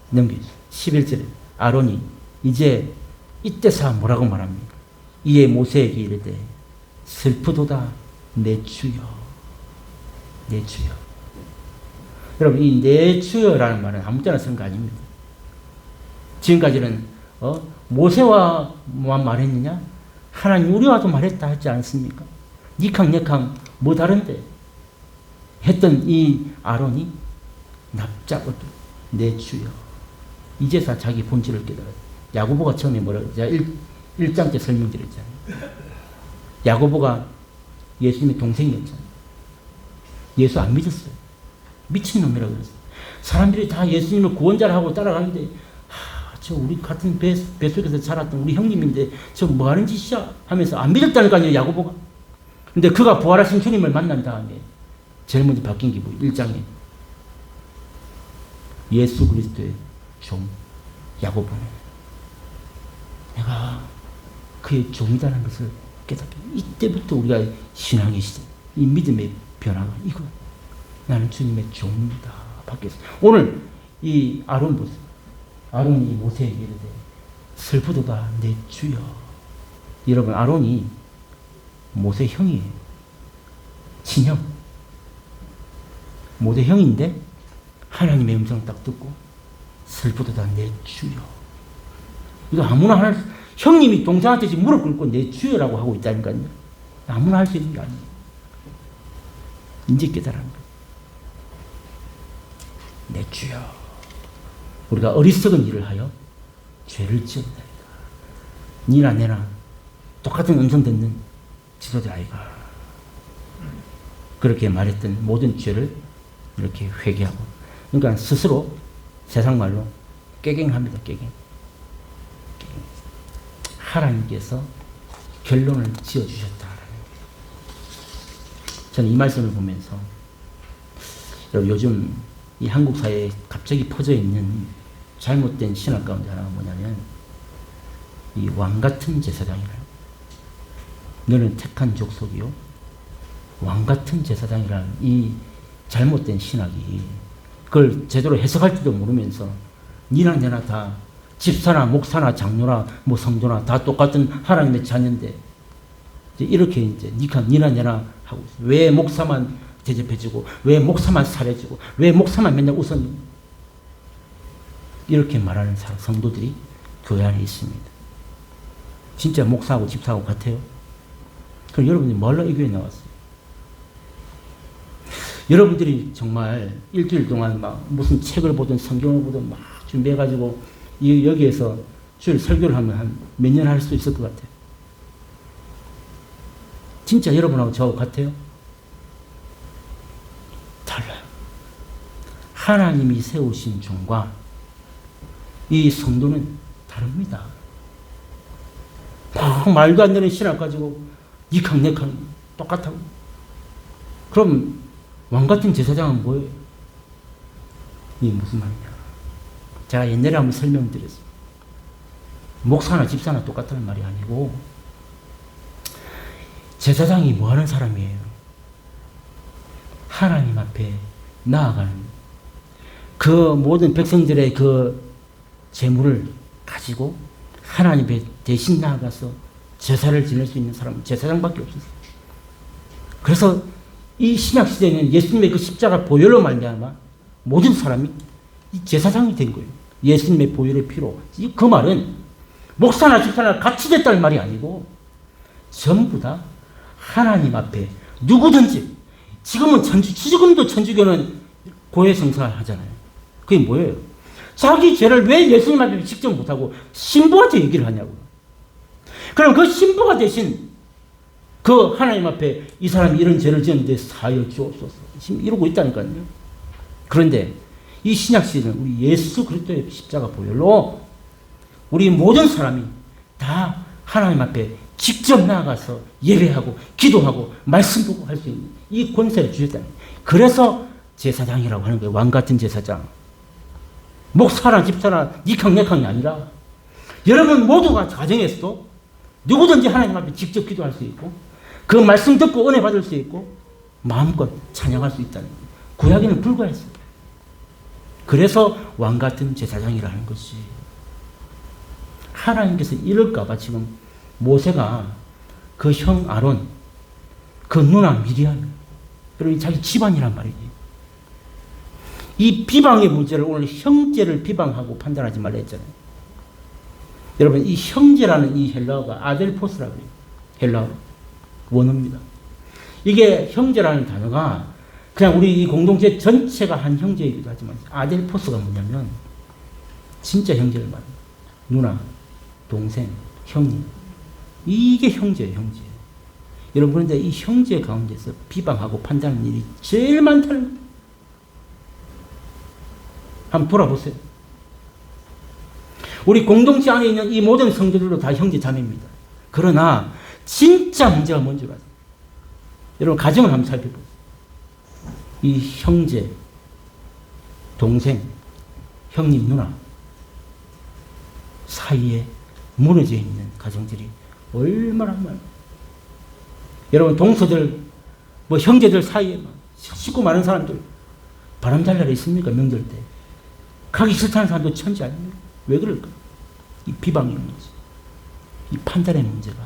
넘기죠. 11절에 아론이 이제 이때서 뭐라고 말합니까? 이에 모세에게 이르되 슬프도다 내 주여, 내 주여. 여러분, 이 내 주여라는 말은 아무 때나 쓰는 거 아닙니다. 지금까지는 모세와만 말했느냐? 하나님 우리와도 말했다 하지 않습니까? 니캉네캉 뭐 다른데? 했던 이 아론이 납작을 내 주여. 이제서 자기 본질을 깨달았어요. 야고보가 처음에 뭐라고 제가 1장 때 설명드렸잖아요. 야고보가 예수님의 동생이었잖아요. 예수 안 믿었어요. 미친놈이라고 그랬어요. 사람들이 다 예수님을 구원자라고 따라가는데 저 우리 같은 뱃속에서 자랐던 우리 형님인데 저 뭐하는 짓이야 하면서 안 믿었다니까요, 야고보가. 근데 그가 부활하신 주님을 만난 다음에 제일 먼저 바뀐 게 뭐예요? 1장에 예수 그리스도의 종 야고보는 내가 그의 종이라는 것을 깨닫게. 이때부터 우리가 신앙의 시대, 이 믿음의 변화가 이거 나는 주님의 종이다 바뀌었어요. 오늘 이 아론 보세요. 아론이 모세에게 이르되 슬프도다 내 주여. 여러분, 아론이 모세 형이에요. 친형. 모세 형인데 하나님의 음성 딱 듣고 슬프도다 내 주여. 이거 아무나 할, 형님이 동생한테 지금 무릎 꿇고 내 주여라고 하고 있다니까요. 아무나 할 수 있는 게 아니에요. 이제 깨달은 거예요. 내 주여. 우리가 어리석은 일을 하여 죄를 지었다. 니나 내나 똑같은 음성 듣는 지도자 아이가 그렇게 말했던 모든 죄를 이렇게 회개하고, 그러니까 스스로 세상 말로 깨갱합니다. 깨갱. 하나님께서 결론을 지어주셨다. 저는 이 말씀을 보면서 요즘 이 한국 사회에 갑자기 퍼져 있는 잘못된 신학 가운데 하나가 뭐냐면 이 왕같은 제사장이라는, 너는 택한 족속이요 왕같은 제사장이라는 이 잘못된 신학이 그걸 제대로 해석할지도 모르면서 니나 내나 다 집사나 목사나 장로나 뭐 성도나 다 똑같은 하나님의 자녀인데 이렇게 이제 니나 내나 하고 있어요. 왜 목사만 대접해주고 왜 목사만 살해주고 왜 목사만 맨날 웃었니? 이렇게 말하는 성도들이 교회 안에 있습니다. 진짜 목사하고 집사하고 같아요? 그럼 여러분들이 뭘로 이 교회에 나왔어요? 여러분들이 정말 일주일 동안 막 무슨 책을 보든 성경을 보든 막 준비해가지고 여기에서 주일 설교를 하면 한 몇 년 할 수 있을 것 같아요. 진짜 여러분하고 저하고 같아요? 달라요. 하나님이 세우신 종과 이 성도는 다릅니다. 막 말도 안 되는 신학 가지고 니캉네캉 똑같다고. 그럼 왕같은 제사장은 뭐예요? 이게 무슨 말이냐? 제가 옛날에 한번 설명드렸어요. 목사나 집사나 똑같다는 말이 아니고 제사장이 뭐하는 사람이에요? 하나님 앞에 나아가는 그 모든 백성들의 그 재물을 가지고 하나님 앞에 대신 나아가서 제사를 지낼 수 있는 사람은 제사장밖에 없었어요. 그래서 이 신약 시대에는 예수님의 그 십자가 보혈로 말미암아 모든 사람이 이 제사장이 된 거예요. 예수님의 보혈의 피로. 그 말은 목사나 집사나 같이 됐다는 말이 아니고 전부 다 하나님 앞에 누구든지, 지금은 지금도 천주교는 고해성사를 하잖아요. 그게 뭐예요? 자기 죄를 왜 예수님 앞에 직접 못하고 신부한테 얘기를 하냐고요. 그럼 그 신부가 대신 그 하나님 앞에 이 사람이 이런 죄를 지었는데 사하여 주옵소서 지금 이러고 있다니까요. 그런데 이 신약시대는 우리 예수 그리스도의 십자가 보혈로 우리 모든 사람이 다 하나님 앞에 직접 나아가서 예배하고 기도하고 말씀 보고 할 수 있는 이 권세를 주셨다는 거예요. 그래서 제사장이라고 하는 거예요. 왕같은 제사장. 목사나 집사나 니캉내캉이 아니라 여러분 모두가 가정에서도 누구든지 하나님 앞에 직접 기도할 수 있고 그 말씀 듣고 은혜 받을 수 있고 마음껏 찬양할 수 있다는 거예요. 구약에는 불과했어요. 그래서 왕같은 제사장이라는 것이 하나님께서 이럴까봐 지금 모세가 그 형 아론, 그 누나 미리암, 그리고 자기 집안이란 말이지. 이 비방의 문제를 오늘 형제를 비방하고 판단하지 말라 했잖아요. 여러분, 이 형제라는 이 헬라어가 아델포스라고 해요. 헬라어 원어입니다. 이게 형제라는 단어가 그냥 우리 이 공동체 전체가 한 형제이기도 하지만 아델포스가 뭐냐면 진짜 형제를 말합니다. 누나, 동생, 형님. 이게 형제예요, 형제. 여러분, 그런데 이 형제 가운데서 비방하고 판단하는 일이 제일 많다는 거예요. 한번 돌아보세요. 우리 공동체 안에 있는 이 모든 성도들도 다 형제 자매입니다. 그러나 진짜 문제가 뭔지 아세요? 여러분, 가정을 한번 살펴보세요. 이 형제, 동생, 형님, 누나 사이에 무너져 있는 가정들이 얼마나 많아요. 여러분, 동서들, 뭐 형제들 사이에 식구 많은 사람들 바람 잘 날에 있습니까? 명절 때. 가기 싫다는 사람도 천지 아닙니까? 왜 그럴까? 이 비방의 문제, 이 판단의 문제가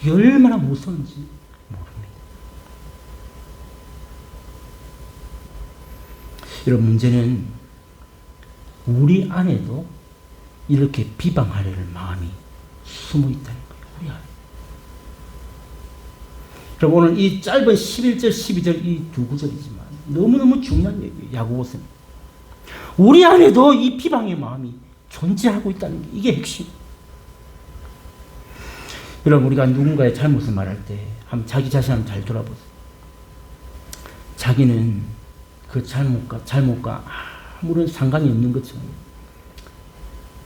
얼마나 무서운지 모릅니다. 여러분, 문제는 우리 안에도 이렇게 비방하려는 마음이 숨어 있다는 거예요. 우리 안에. 그럼 오늘 이 짧은 11절, 12절 이 두 구절이지만 너무너무 중요한 얘기예요. 야고보서는. 우리 안에도 이 비방의 마음이 존재하고 있다는 게 이게 핵심. 여러분, 우리가 누군가의 잘못을 말할 때 한번 자기 자신 한번 잘 돌아보세요. 자기는 그 잘못과 아무런 상관이 없는 것처럼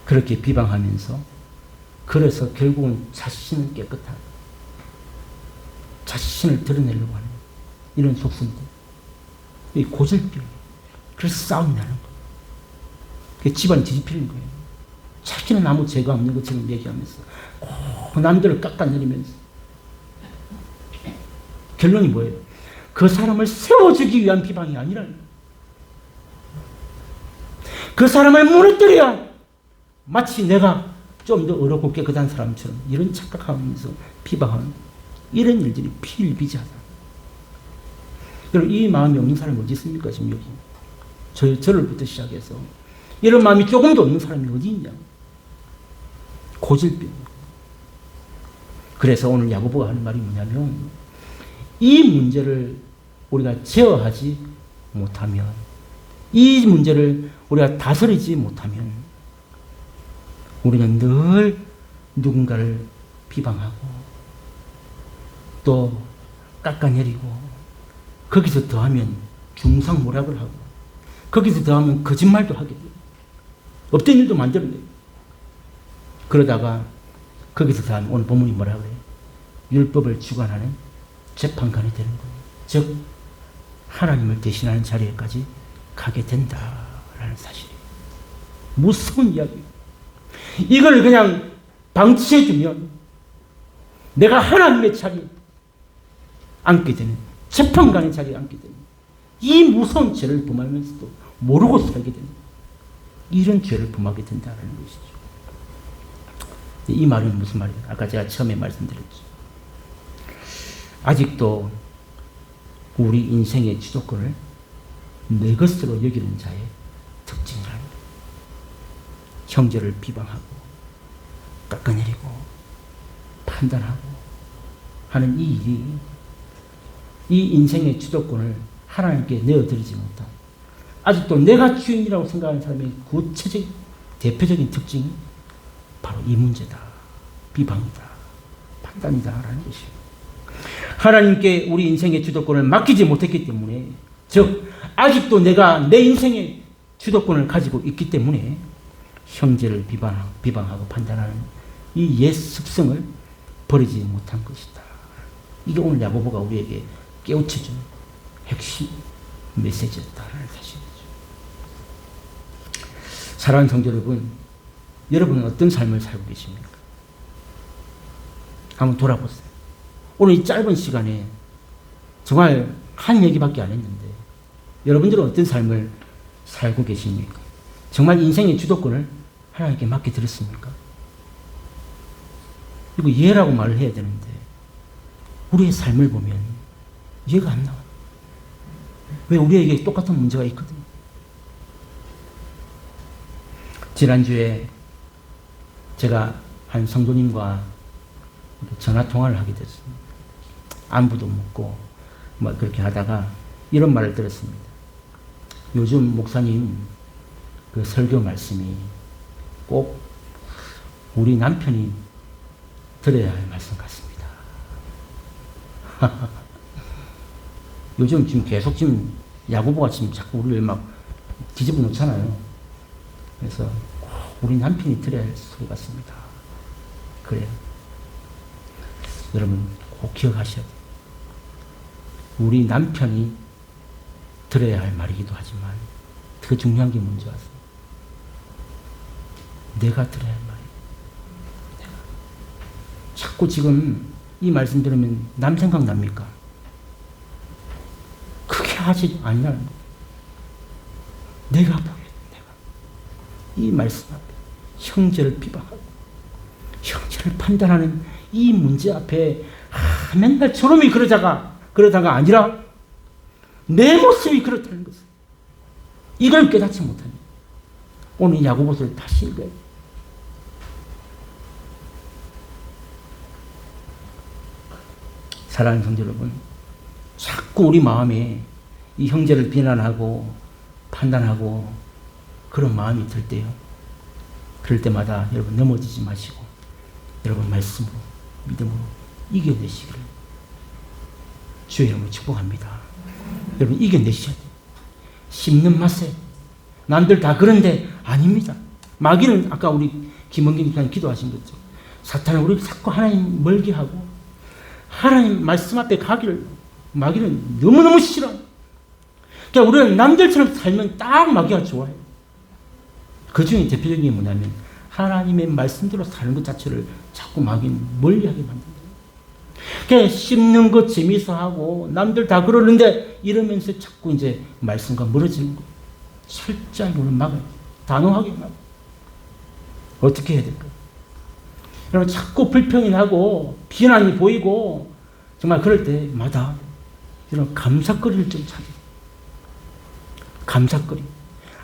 그렇게 비방하면서 그래서 결국은 자신은 깨끗하고 자신을 드러내려고 하는 이런 속성들. 이 고질병. 그래서 싸움이 나는 거예요. 그 집안이 뒤집히는 거예요. 자기는 아무 죄가 없는 것처럼 얘기하면서 남들을 깎아내리면서 결론이 뭐예요? 그 사람을 세워주기 위한 비방이 아니라는 거예요. 그 사람을 무너뜨려야 마치 내가 좀 더 어렵고 깨끗한 사람처럼 이런 착각하면서 비방하는 이런 일들이 비일비재하다. 여러분, 이 마음이 없는 사람이 어디 있습니까? 지금 여기 저를부터 시작해서 이런 마음이 조금도 없는 사람이 어디 있냐? 고질병. 그래서 오늘 야고보가 하는 말이 뭐냐면 이 문제를 우리가 제어하지 못하면, 이 문제를 우리가 다스리지 못하면 우리는 늘 누군가를 비방하고 또 깎아내리고 거기서 더하면 중상모략을 하고 거기서 더하면 거짓말도 하게 돼요. 없던 일도 만들어내요. 그러다가 거기서 더하면 오늘 본문이 뭐라 그래요? 율법을 주관하는 재판관이 되는 거예요. 즉 하나님을 대신하는 자리에까지 가게 된다라는 사실이에요. 무서운 이야기예요. 이걸 그냥 방치해주면 내가 하나님의 자리에 앉게 되는, 재판관의 자리에 앉게 되는 이 무서운 죄를 범하면서도 모르고 살게 된다. 이런 죄를 범하게 된다는 것이죠. 이 말은 무슨 말이에요? 아까 제가 처음에 말씀드렸죠. 아직도 우리 인생의 주도권을 내 것으로 여기는 자의 특징이라는 거예요. 형제를 비방하고 깎아내리고 판단하고 하는 이 일이 이 인생의 주도권을 하나님께 내어드리지 못한, 아직도 내가 주인이라고 생각하는 사람의 구체적 대표적인 특징이 바로 이 문제다. 비방이다. 판단이다. 라는 것이에요. 하나님께 우리 인생의 주도권을 맡기지 못했기 때문에, 즉 아직도 내가 내 인생의 주도권을 가지고 있기 때문에 형제를 비방하고 판단하는 이 옛 습성을 버리지 못한 것이다. 이게 오늘 야고보가 우리에게 깨우쳐준 핵심 메시지였다는 사실이죠. 사랑하는 성도 여러분, 여러분은 어떤 삶을 살고 계십니까? 한번 돌아보세요. 오늘 이 짧은 시간에 정말 한 얘기밖에 안 했는데 여러분들은 어떤 삶을 살고 계십니까? 정말 인생의 주도권을 하나님께 맡겨드렸습니까? 이거 이해라고 말을 해야 되는데 우리의 삶을 보면 이해가 안 나와요. 왜 우리에게 똑같은 문제가 있거든요. 지난주에 제가 한 성도님과 전화 통화를 하게 됐습니다. 안부도 묻고 뭐 그렇게 하다가 이런 말을 들었습니다. 요즘 목사님 그 설교 말씀이 꼭 우리 남편이 들어야 할 말씀 같습니다. 요즘 지금 계속 지금 야고보가 지금 자꾸 우리를 막 뒤집어 놓잖아요. 그래서 우리 남편이 들어야 할 소리 같습니다. 그래요. 여러분 꼭 기억하셔야 돼요. 우리 남편이 들어야 할 말이기도 하지만 더 중요한 게 뭔지 아세요? 내가 들어야 할 말이에요. 내가. 자꾸 지금 이 말씀 들으면 남 생각납니까? 그게 하지 않냐는 거예요. 내가 보여. 내가. 이 말씀 앞에 형제를 비방하고 형제를 판단하는 이 문제 앞에 맨날 저놈이 그러다가 아니라 내 모습이 그렇다는 것을, 이걸 깨닫지 못하니 오늘 야고보서를 다시 읽어야 돼요. 사랑하는 성도 여러분, 자꾸 우리 마음에 이 형제를 비난하고 판단하고 그런 마음이 들 때요, 그럴 때마다 여러분 넘어지지 마시고 여러분 말씀으로 믿음으로 이겨내시기를 주의 이름으로 축복합니다. 여러분 이겨내셔야 돼요. 씹는 맛에 남들 다 그런데 아닙니다. 마귀는 아까 우리 김원균 집사님 기도하신 거죠. 사탄은 우리를 자꾸 하나님 멀게 하고 하나님 말씀 앞에 가기를 마귀는 너무너무 싫어. 그러니까 우리는 남들처럼 살면 딱 마귀가 좋아해요. 그 중에 대표적인 게 뭐냐면 하나님의 말씀대로 사는 것 자체를 자꾸 마귀는 멀리하게 만든다. 그냥 씹는 것 재미있어 하고 남들 다 그러는데 이러면서 자꾸 이제 말씀과 멀어지는 거예요. 철저하게 우리는 막아요. 단호하게 막아요. 어떻게 해야 될까요? 여러분 자꾸 불평이 나고 비난이 보이고 정말 그럴 때마다 여러분 감사거리를 좀 찾아요. 감사거리.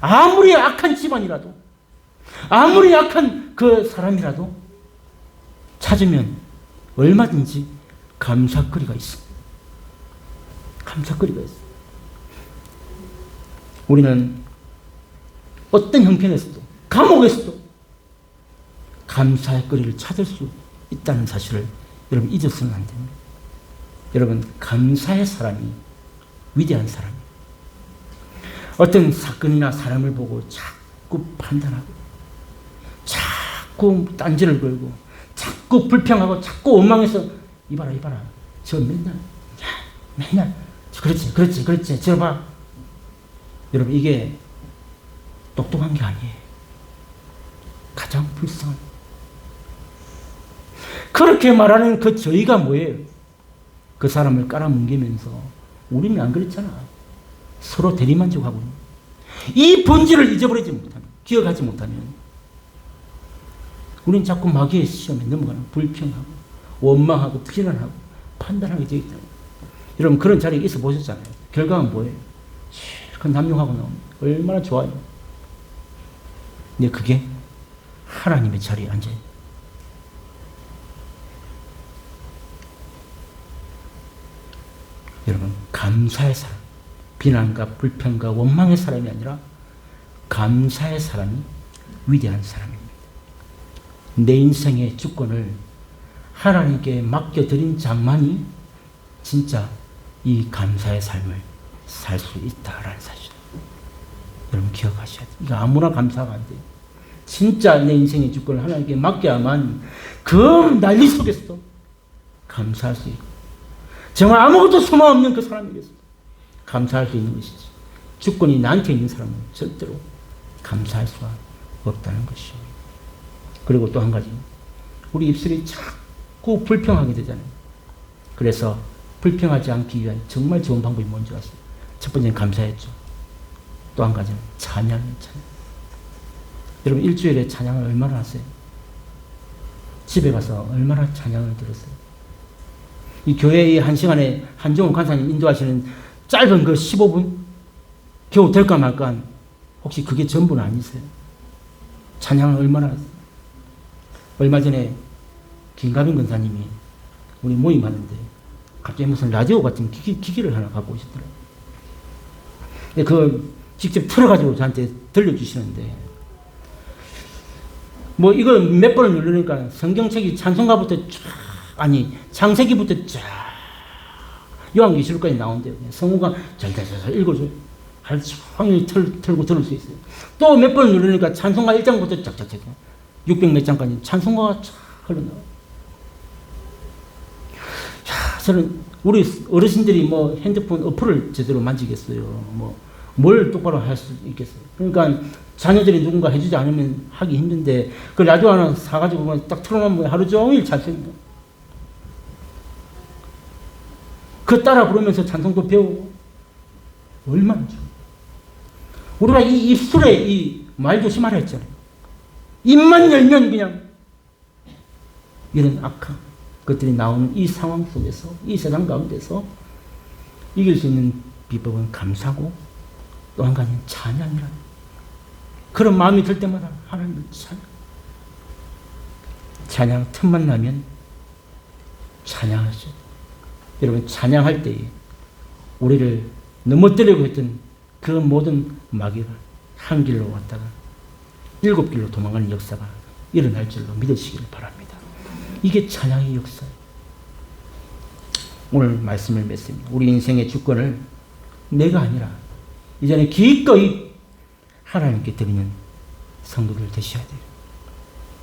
아무리 악한 집안이라도 아무리 약한 그 사람이라도 찾으면 얼마든지 감사거리가 있습니다. 감사거리가 있습니다. 우리는 어떤 형편에서도 감옥에서도 감사의 거리를 찾을 수 있다는 사실을 여러분 잊어서는 안 됩니다. 여러분 감사의 사람이 위대한 사람이에요. 어떤 사건이나 사람을 보고 자꾸 판단하고 자꾸 딴지를 걸고 자꾸 불평하고 자꾸 원망해서 이봐라 저 맨날 그렇지 저 봐. 여러분 이게 똑똑한 게 아니에요. 가장 불쌍한. 그렇게 말하는 그 저희가 뭐예요? 그 사람을 깔아뭉개면서 우리는 안 그랬잖아. 서로 대리만족하고 있는 이 본질을 잊어버리지 못하면, 기억하지 못하면 우리는 자꾸 마귀의 시험에 넘어가는 불평하고 원망하고 비난하고 판단하게 되어 있다. 여러분 그런 자리에 있어 보셨잖아요. 결과가 뭐예요? 실컷 남용하고 나오면 얼마나 좋아요. 근데 그게 하나님의 자리에 앉아요. 여러분 감사의 사람, 비난과 불평과 원망의 사람이 아니라 감사의 사람이 위대한 사람입니다. 내 인생의 주권을 하나님께 맡겨드린 자만이 진짜 이 감사의 삶을 살 수 있다라는 사실. 여러분 기억하셔야 돼요. 이거 아무나 감사가 안 돼요. 진짜 내 인생의 주권을 하나님께 맡겨야만 그 난리 속에서도 감사할 수 있고, 정말 아무것도 소망없는 그 사람에게서 감사할 수 있는 것이지, 주권이 나한테 있는 사람은 절대로 감사할 수가 없다는 것이죠. 그리고 또 한 가지, 우리 입술이 자꾸 불평하게 되잖아요. 그래서 불평하지 않기 위한 정말 좋은 방법이 뭔지 아세요? 첫 번째는 감사했죠. 또 한 가지는 찬양이에요. 찬양. 여러분 일주일에 찬양을 얼마나 하세요? 집에 가서 얼마나 찬양을 들었어요? 이 교회의 한 시간에 한종훈 간사님 인도하시는 짧은 그 15분? 겨우 될까 말까 한, 혹시 그게 전부는 아니세요? 찬양을 얼마나 했어요? 얼마 전에 김가빈 권사님이 우리 모임하는데 갑자기 무슨 라디오 같은 기기를 하나 갖고 오셨더라고요. 그 직접 틀어가지고 저한테 들려주시는데, 뭐 이거 몇 번을 누르니까 성경책이 찬송가부터 쫙, 아니 창세기부터 쫙 요한계시록까지 나오는데 성우가 잘잘잘 읽어줘요. 하루 종일 틀고 들을 수 있어요. 또 몇 번을 누르니까 찬송가 1장부터 쫙쫙쫙 600몇 장까지 찬송가가 쫙 흘러나와요. 야, 저는 우리 어르신들이 뭐 핸드폰 어플을 제대로 만지겠어요. 뭐 뭘 똑바로 할 수 있겠어요. 그러니까 자녀들이 누군가 해주지 않으면 하기 힘든데 그 라디오 하나 사가지고 딱 틀어놓으면 하루 종일 찬송입니다. 그 따라 부르면서 찬송도 배우고 얼마나 좋아. 우리가 이 입술에 이 말 조심하라 했잖아요. 입만 열면 그냥 이런 악한 것들이 나오는 이 상황 속에서, 이 세상 가운데서 이길 수 있는 비법은 감사고 또 한 가지는 찬양이라. 그런 마음이 들 때마다 하나님을 찬양 틈만 나면 찬양하죠. 여러분 찬양할 때에 우리를 넘어뜨리려고 했던 그 모든 마귀가 한 길로 왔다가 7길로 도망가는 역사가 일어날 줄로 믿으시기를 바랍니다. 이게 찬양의 역사예요. 오늘 말씀을 맺습니다. 우리 인생의 주권을 내가 아니라 이제는 기꺼이 하나님께 드리는 성도들 되셔야 돼요.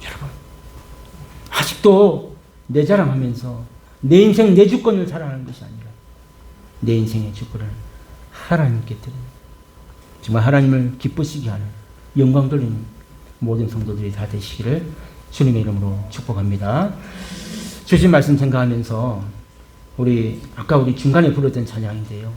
여러분 아직도 내 자랑하면서 내 인생 내 주권을 자랑하는 것이 아니라 내 인생의 주권을 하나님께 드리는, 정말 하나님을 기쁘시게 하는, 영광 돌리는 모든 성도들이 다 되시기를 주님의 이름으로 축복합니다. 주신 말씀 생각하면서 우리 아까 우리 중간에 불렀던 찬양인데요.